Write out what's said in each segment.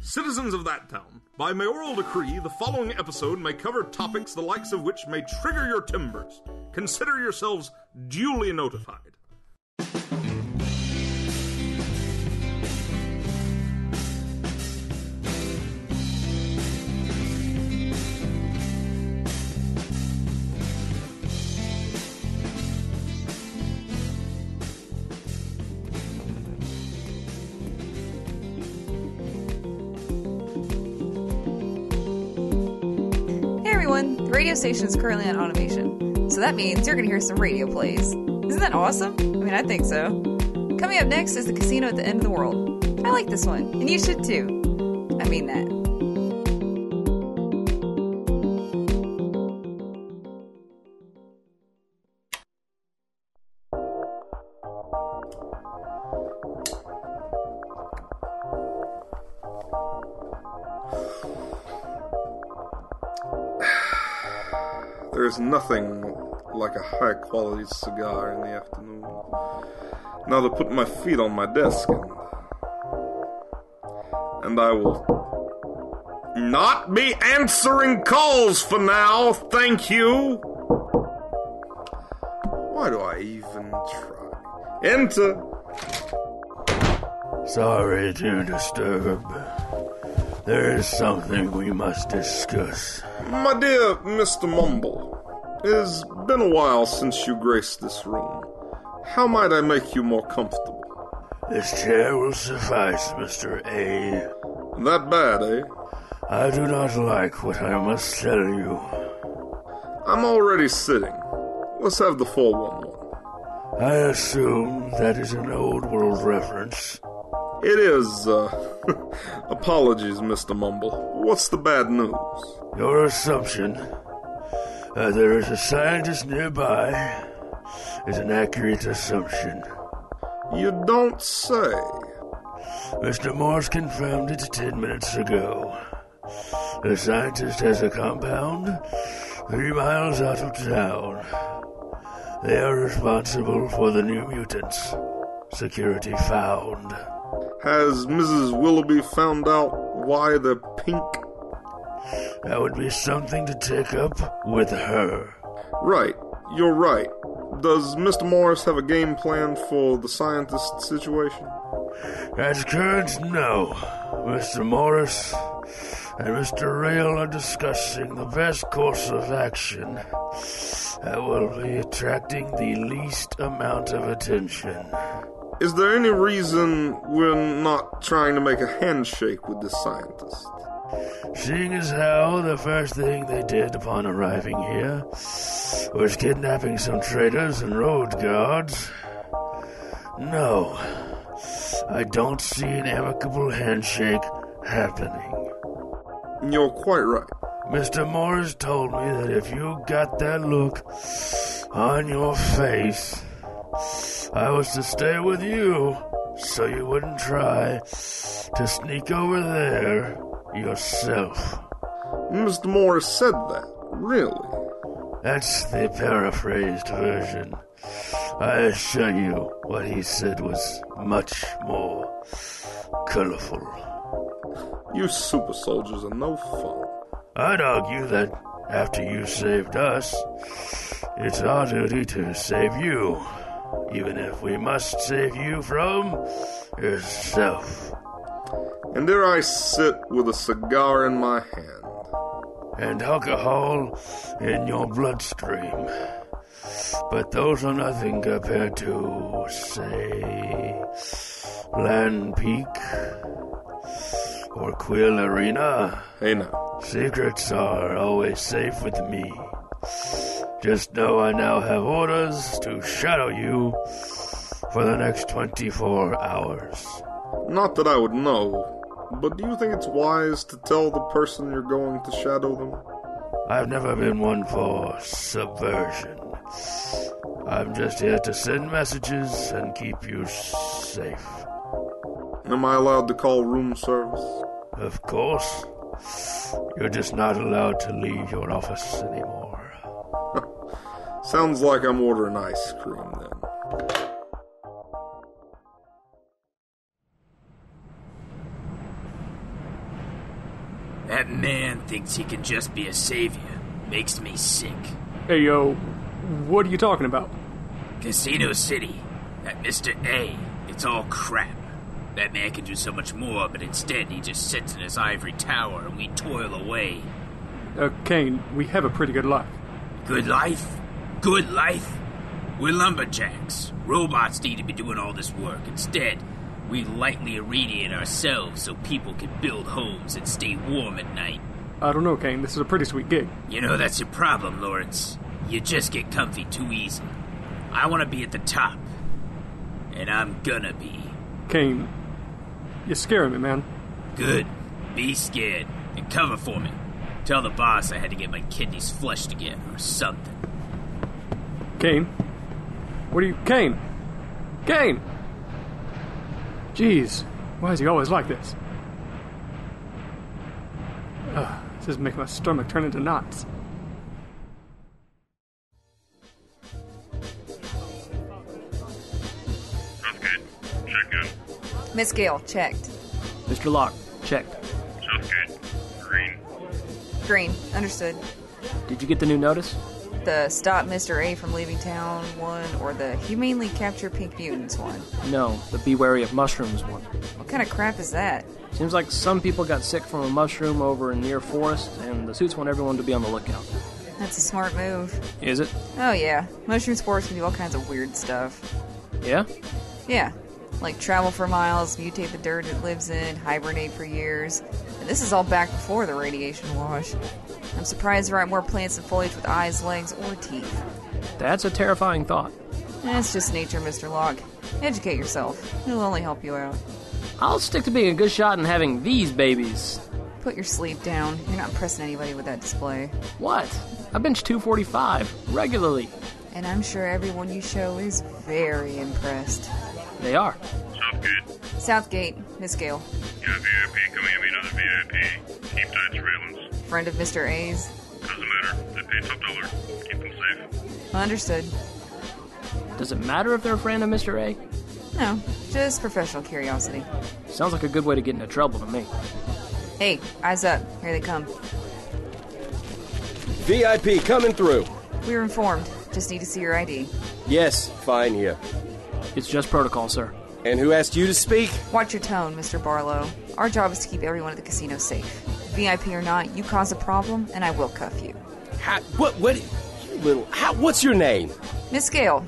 Citizens of that town, by mayoral decree, the following episode may cover topics the likes of which may trigger your timbers. Consider yourselves duly notified. The radio station is currently on automation, so that means you're going to hear some radio plays. Isn't that awesome? I mean, I think so. Coming up next is the casino at the end of the world. I like this one, and you should too. I mean that. There's nothing like a high-quality cigar in the afternoon. Now to put my feet on my desk and I will not be answering calls for now, thank you. Why do I even try? Enter. Sorry to disturb. There is something we must discuss. My dear Mr. Mumble, it has been a while since you graced this room. How might I make you more comfortable? This chair will suffice, Mr. A. That bad, eh? I do not like what I must tell you. I'm already sitting. Let's have the 411. I assume that is an old world reference. It is, apologies, Mr. Mumble. What's the bad news? Your assumption that there is a scientist nearby is an accurate assumption. You don't say. Mr. Morse confirmed it 10 minutes ago. The scientist has a compound 3 miles out of town. They are responsible for the new mutants. Security found. Has Mrs. Willoughby found out why they're pink? That would be something to take up with her. Right, you're right. Does Mr. Morris have a game plan for the scientist situation? At current, no. Mr. Morris and Mr. Rail are discussing the best course of action that will be attracting the least amount of attention. Is there any reason we're not trying to make a handshake with this scientist? Seeing as how the first thing they did upon arriving here was kidnapping some traders and road guards, no, I don't see an amicable handshake happening. You're quite right. Mr. Morris told me that if you got that look on your face, I was to stay with you so you wouldn't try to sneak over there yourself. Mr. Morris said that, really? That's the paraphrased version. I assure you what he said was much more colorful. You super soldiers are no fun. I'd argue that after you saved us, it's our duty to save you, even if we must save you from yourself. And there I sit with a cigar in my hand. And alcohol in your bloodstream. But those are nothing compared to, say, Land Peak or Quill Arena. Hey now. Secrets are always safe with me. Just know I now have orders to shadow you for the next 24 hours. Not that I would know, but do you think it's wise to tell the person you're going to shadow them? I've never been one for subversion. I'm just here to send messages and keep you safe. Am I allowed to call room service? Of course. You're just not allowed to leave your office anymore. Sounds like I'm ordering ice cream then. That man thinks he can just be a savior. Makes me sick. Hey, yo, what are you talking about? Casino City. That Mr. A. It's all crap. That man can do so much more, but instead he just sits in his ivory tower and we toil away. Kane, we have a pretty good life. Good life? Good life? We're lumberjacks. Robots need to be doing all this work. Instead, we lightly irradiate ourselves so people can build homes and stay warm at night. I don't know, Kane. This is a pretty sweet gig. You know, that's your problem, Lawrence. You just get comfy too easy. I want to be at the top. And I'm gonna be. Kane, you're scaring me, man. Good. Be scared. And cover for me. Tell the boss I had to get my kidneys flushed again or something. Kane? What are you... Kane! Kane! Jeez, why is he always like this? This is making my stomach turn into knots. That's good. Check in. Miss Gale, checked. Mr. Locke, checked. Sounds good. Green. Green, understood. Did you get the new notice? The stop Mr. A from leaving town one, or the humanely capture pink mutants one? No, the be wary of mushrooms one. What kind of crap is that? Seems like some people got sick from a mushroom over in near forest, and the suits want everyone to be on the lookout. That's a smart move. Is it? Oh yeah, mushroom spores can do all kinds of weird stuff. Yeah? Yeah, like travel for miles, mutate the dirt it lives in, hibernate for years. And this is all back before the radiation wash. I'm surprised there aren't more plants and foliage with eyes, legs, or teeth. That's a terrifying thought. It's just nature, Mr. Locke. Educate yourself. It'll only help you out. I'll stick to being a good shot and having these babies. Put your sleeve down. You're not impressing anybody with that display. What? I bench 245 regularly. And I'm sure everyone you show is very impressed. They are. Sounds good. Southgate, Miss Gale. Got VIP coming in, another VIP. Keep tight surveillance. Friend of Mr. A's. Doesn't matter. They pay top dollar. Keep them safe. Understood. Does it matter if they're a friend of Mr. A? No, just professional curiosity. Sounds like a good way to get into trouble to me. Hey, eyes up. Here they come. VIP coming through. We were informed. Just need to see your ID. Yes, fine here. It's just protocol, sir. And who asked you to speak? Watch your tone, Mr. Barlow. Our job is to keep everyone at the casino safe. VIP or not, you cause a problem, and I will cuff you. What's your name? Miss Gale,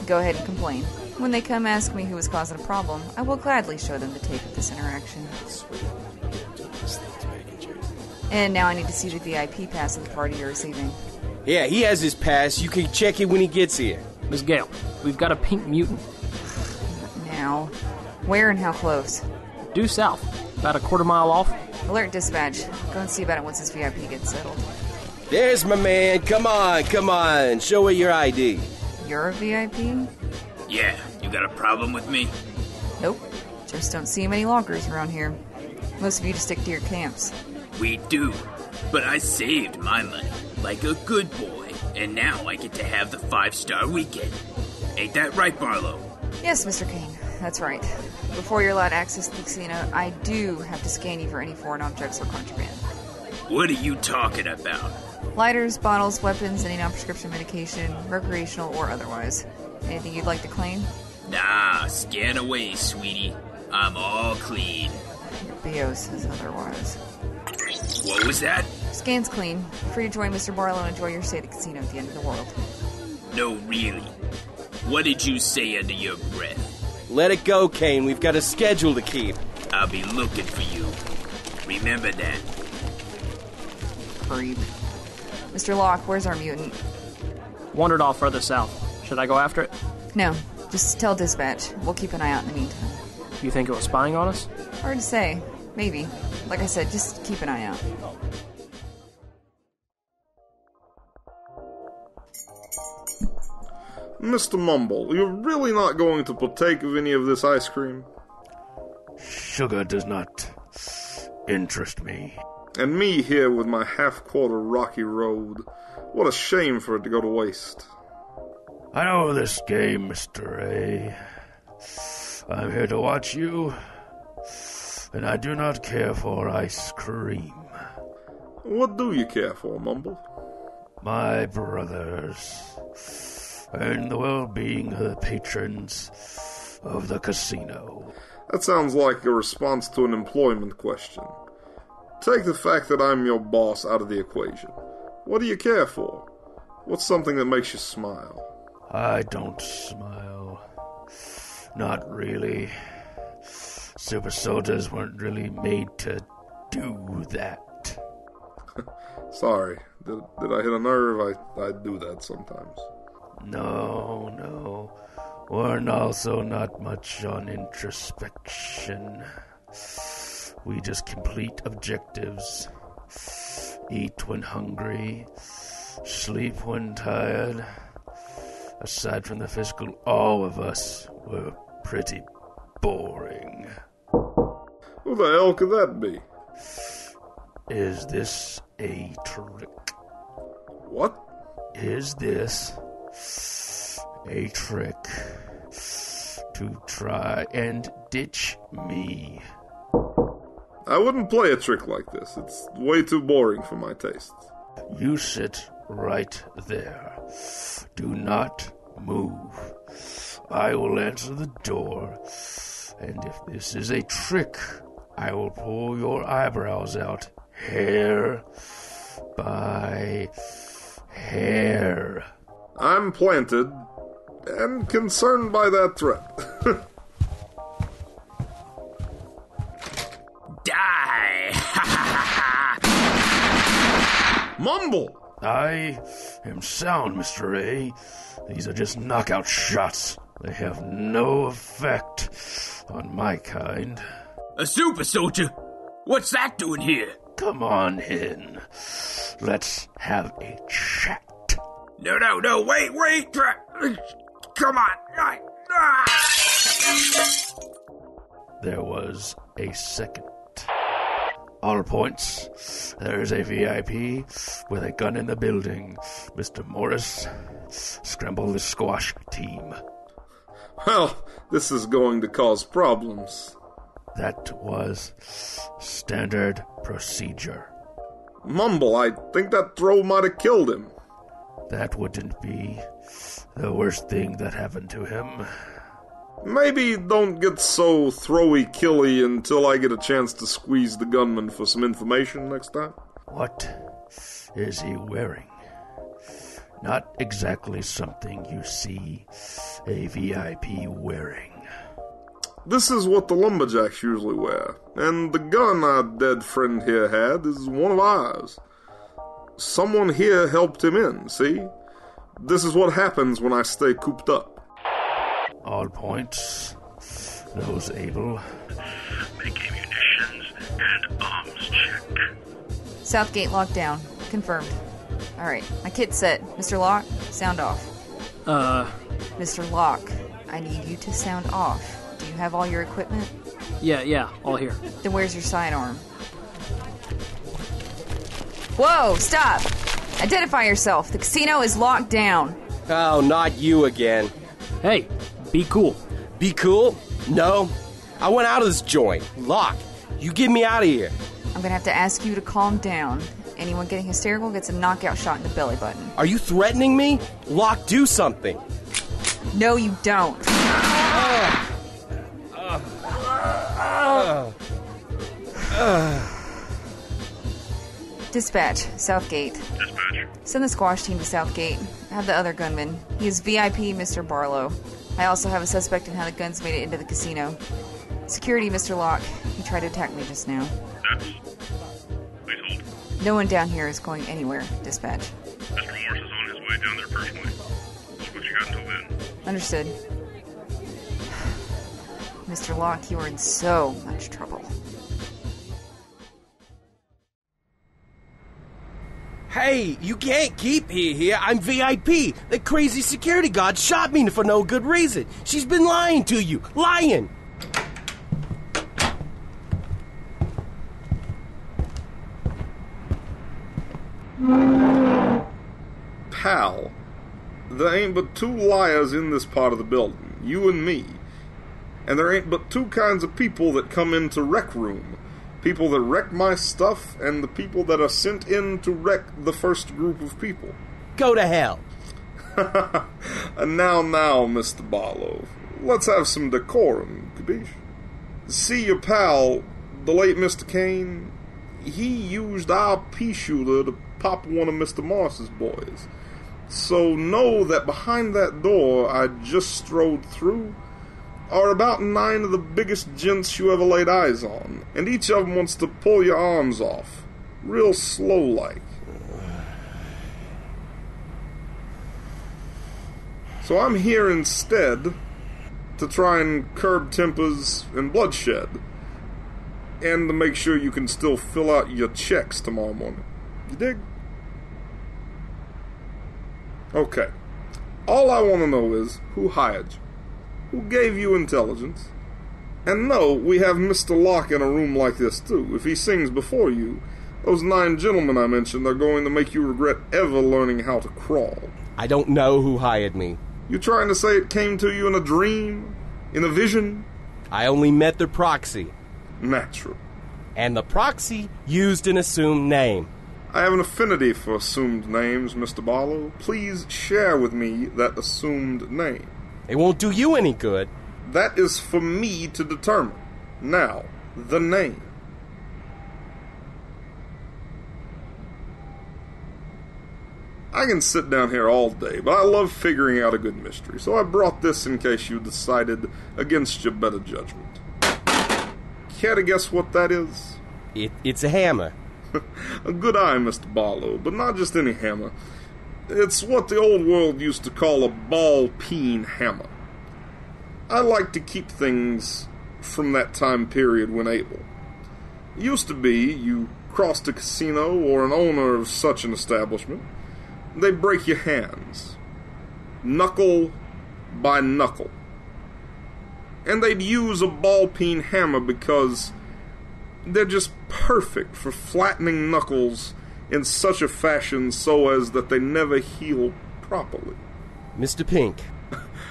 go ahead and complain. When they come ask me who is causing a problem, I will gladly show them the tape of this interaction. And now I need to see the VIP pass of the party you're receiving. Yeah, he has his pass. You can check it when he gets here. Miss Gale, we've got a pink mutant. Now, where and how close? Due south, about a quarter-mile off. Alert dispatch. Go and see about it once this VIP gets settled. There's my man. Come on. Show her your ID. You're a VIP? Yeah, you got a problem with me? Nope. Just don't see many lockers around here. Most of you just stick to your camps. We do. But I saved my money, like a good boy, and now I get to have the 5-star weekend. Ain't that right, Barlow? Yes, Mr. King. That's right. Before you're allowed access to the casino, I do have to scan you for any foreign objects or contraband. What are you talking about? Lighters, bottles, weapons, any non-prescription medication, recreational or otherwise. Anything you'd like to claim? Nah, scan away, sweetie. I'm all clean. Your BO says otherwise. What was that? Scan's clean. Free to join Mr. Barlow and enjoy your stay at the casino at the end of the world. No, really. What did you say under your breath? Let it go, Kane. We've got a schedule to keep. I'll be looking for you. Remember that. Creep. Mr. Locke, where's our mutant? Wandered off further south. Should I go after it? No, just tell dispatch. We'll keep an eye out in the meantime. You think it was spying on us? Hard to say. Maybe. Like I said, just keep an eye out. Mr. Mumble, you're really not going to partake of any of this ice cream? Sugar does not interest me. And me here with my half-quarter rocky road. What a shame for it to go to waste. I know this game, Mr. A. I'm here to watch you, and I do not care for ice cream. What do you care for, Mumble? My brothers, and the well-being of the patrons of the casino. That sounds like a response to an employment question. Take the fact that I'm your boss out of the equation. What do you care for? What's something that makes you smile? I don't smile. Not really. Super soldiers weren't really made to do that. Sorry, did I hit a nerve? I do that sometimes. No. We're also not much on introspection. We just complete objectives. Eat when hungry. Sleep when tired. Aside from the physical, all of us were pretty boring. Who the hell could that be? Is this a trick? What? Is this a trick to try and ditch me? I wouldn't play a trick like this. It's way too boring for my tastes. You sit right there. Do not move. I will answer the door, and if this is a trick, I will pull your eyebrows out hair by hair. I'm planted and concerned by that threat. Die! Mumble! I am sound, Mr. A. These are just knockout shots. They have no effect on my kind. A super soldier? What's that doing here? Come on in. Let's have a chat. No, wait! Come on! There was a second. All points. There's a VIP with a gun in the building. Mr. Morris, scramble the squash team. Well, this is going to cause problems. That was standard procedure. Mumble, I think that throw might have killed him. That wouldn't be the worst thing that happened to him. Maybe don't get so throwy-killy until I get a chance to squeeze the gunman for some information next time. What is he wearing? Not exactly something you see a VIP wearing. This is what the lumberjacks usually wear, and the gun our dead friend here had is one of ours. Someone here helped him in, see? This is what happens when I stay cooped up. All points. Those able. Make a munitions and arms check. Southgate locked down. Confirmed. Alright, my kit's set. Mr. Locke, sound off. Mr. Locke, I need you to sound off. Do you have all your equipment? Yeah, all here. Then where's your sidearm? Whoa, stop! Identify yourself. The casino is locked down. Oh, not you again. Hey, be cool. Be cool? No. I went out of this joint. Lock, you get me out of here. I'm gonna have to ask you to calm down. Anyone getting hysterical gets a knockout shot in the belly button. Are you threatening me? Lock, do something. No, you don't. Dispatch, Southgate. Dispatch. Send the squash team to Southgate. Have the other gunman. He is VIP Mr. Barlow. I also have a suspect in how the guns made it into the casino. Security, Mr. Locke. He tried to attack me just now. That's... Please hold. No one down here is going anywhere. Dispatch. Mr. Morris is on his way down there personally. Look what you got until then. Understood. Mr. Locke, you are in so much trouble. Hey, you can't keep me here. I'm VIP. The crazy security guard shot me for no good reason. She's been lying to you. Lying. Pal, there ain't but two liars in this part of the building, you and me. And there ain't but two kinds of people that come into Rec Room. People that wreck my stuff, and the people that are sent in to wreck the first group of people. Go to hell. And now, Mr. Barlow, let's have some decorum, capiche? See your pal, the late Mr. Kane, he used our pea shooter to pop one of Mr. Morris's boys. So know that behind that door I just strode through are about 9 of the biggest gents you ever laid eyes on, and each of them wants to pull your arms off, real slow-like. So I'm here instead to try and curb tempers and bloodshed, and to make sure you can still fill out your checks tomorrow morning. You dig? Okay. All I want to know is who hired you, who gave you intelligence, and no, we have Mr. Locke in a room like this too. If he sings before you, those 9 gentlemen I mentioned are going to make you regret ever learning how to crawl. I don't know who hired me. You trying to say it came to you in a dream? In a vision? I only met the proxy. Natural. And the proxy used an assumed name. I have an affinity for assumed names, Mr. Barlow. Please share with me that assumed name. It won't do you any good. That is for me to determine. Now, the name. I can sit down here all day, but I love figuring out a good mystery, so I brought this in case you decided against your better judgment. Care to guess what that is? It's a hammer. A good eye, Mr. Barlow, but not just any hammer. It's what the old world used to call a ball-peen hammer. I like to keep things from that time period when able. It used to be you crossed a casino or an owner of such an establishment, they'd break your hands, knuckle by knuckle. And they'd use a ball-peen hammer because they're just perfect for flattening knuckles in such a fashion so as that they never heal properly. Mr. Pink.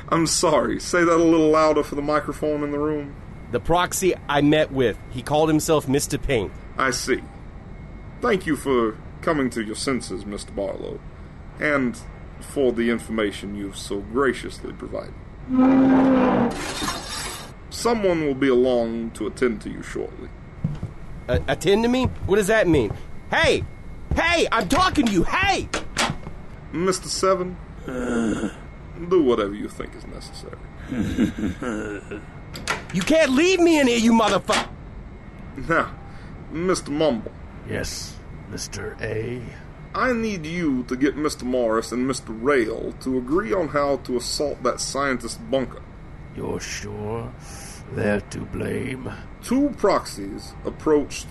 I'm sorry, say that a little louder for the microphone in the room. The proxy I met with, he called himself Mr. Pink. I see. Thank you for coming to your senses, Mr. Barlow, and for the information you've so graciously provided. Someone will be along to attend to you shortly. Attend to me? What does that mean? Hey! Hey! I'm talking to you! Hey! Mr. Seven, do whatever you think is necessary. You can't leave me in here, you motherfucker! Now, Mr. Mumble. Yes, Mr. A. I need you to get Mr. Morris and Mr. Rail to agree on how to assault that scientist bunker. You're sure they're to blame? 2 proxies approached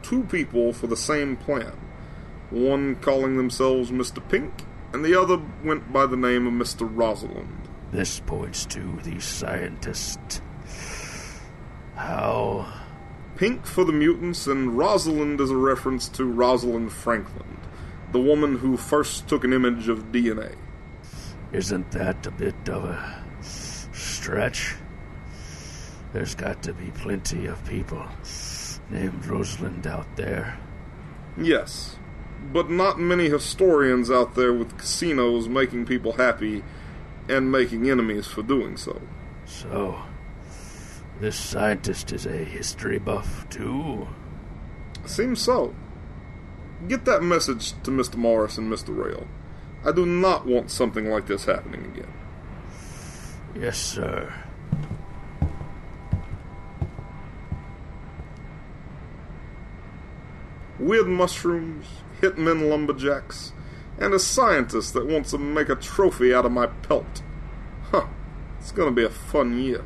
2 people for the same plan. One calling themselves Mr. Pink, and the other went by the name of Mr. Rosalind. This points to the scientist. How? Pink for the mutants, and Rosalind is a reference to Rosalind Franklin, the woman who first took an image of DNA. Isn't that a bit of a stretch? There's got to be plenty of people named Rosalind out there. Yes, but not many historians out there with casinos making people happy and making enemies for doing so. So, this scientist is a history buff, too? Seems so. Get that message to Mr. Morris and Mr. Rail. I do not want something like this happening again. Yes, sir. Weird mushrooms, hitmen lumberjacks, and a scientist that wants to make a trophy out of my pelt. Huh, it's gonna be a fun year.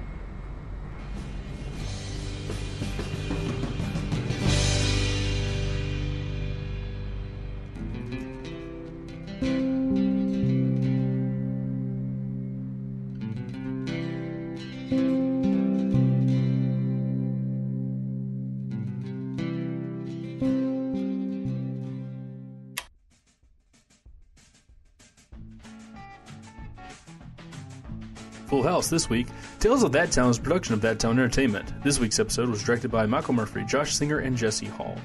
Full House this week. Tales of That Town is a production of That Town Entertainment. This week's episode was directed by Michael Murphy, Josh Singer, and Jesse Hall.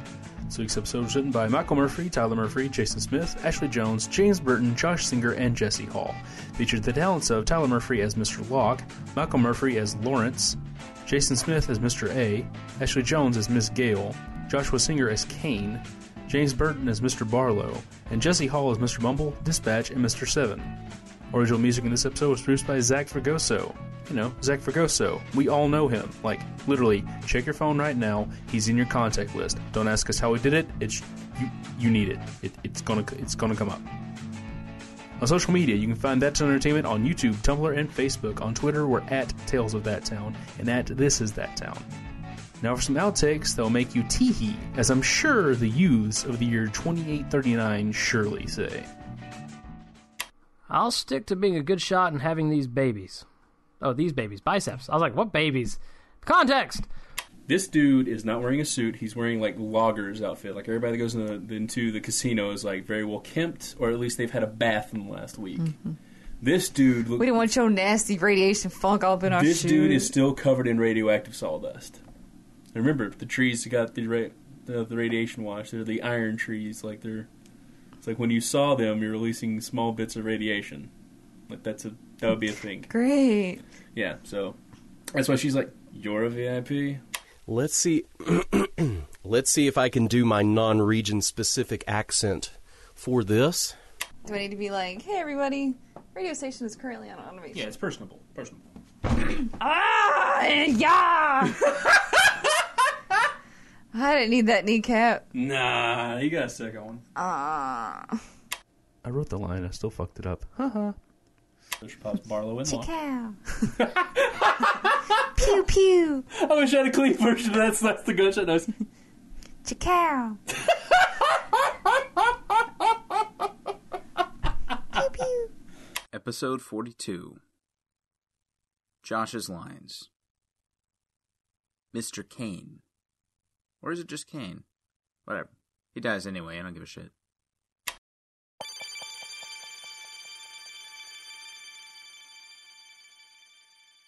This week's episode was written by Michael Murphy, Tyler Murphy, Jason Smith, Ashley Jones, James Burton, Josh Singer, and Jesse Hall. Featured the talents of Tyler Murphy as Mr. Locke, Michael Murphy as Lawrence, Jason Smith as Mr. A, Ashley Jones as Miss Gale, Joshua Singer as Kane, James Burton as Mr. Barlow, and Jesse Hall as Mr. Mumble, Dispatch, and Mr. Seven. Original music in this episode was produced by Zach Fragoso. You know, Zach Fragoso. We all know him. Like, literally, check your phone right now. He's in your contact list. Don't ask us how we did it. It's you need it. It's gonna come up. On social media, you can find That Town Entertainment on YouTube, Tumblr, and Facebook. On Twitter, we're at Tales of That Town and at This Is That Town. Now for some outtakes that will make you tee-hee, as I'm sure the youths of the year 2839 surely say. I'll stick to being a good shot and having these babies. Oh, these babies. Biceps. I was like, what babies? Context! This dude is not wearing a suit. He's wearing, like, logger's outfit. Like, everybody that goes into the casino is, like, very well kempt, or at least they've had a bath in the last week. Mm-hmm. This dude... We don't want your nasty radiation funk all up in our shoes. This dude is still covered in radioactive sawdust. Remember, the trees got the radiation wash. They're the iron trees. Like it's like when you saw them, you're releasing small bits of radiation. Like that would be a thing. Great. Yeah, so that's why she's like, "You're a VIP." Let's see. Let's see if I can do my non-region specific accent for this. Do I need to be like, "Hey, everybody, radio station is currently on automation"? Yeah, it's personable. Yeah. I didn't need that kneecap. Nah, you got a second one. I wrote the line. I still fucked it up. Haha. There's Pops Barlow in law. Cow. Pew pew. I wish I had a clean version of that. So that's the gunshot noise. Cow. Pew pew. Episode 42. Josh's lines. Mr. Kane. Or is it just Kane? Whatever. He dies anyway, I don't give a shit.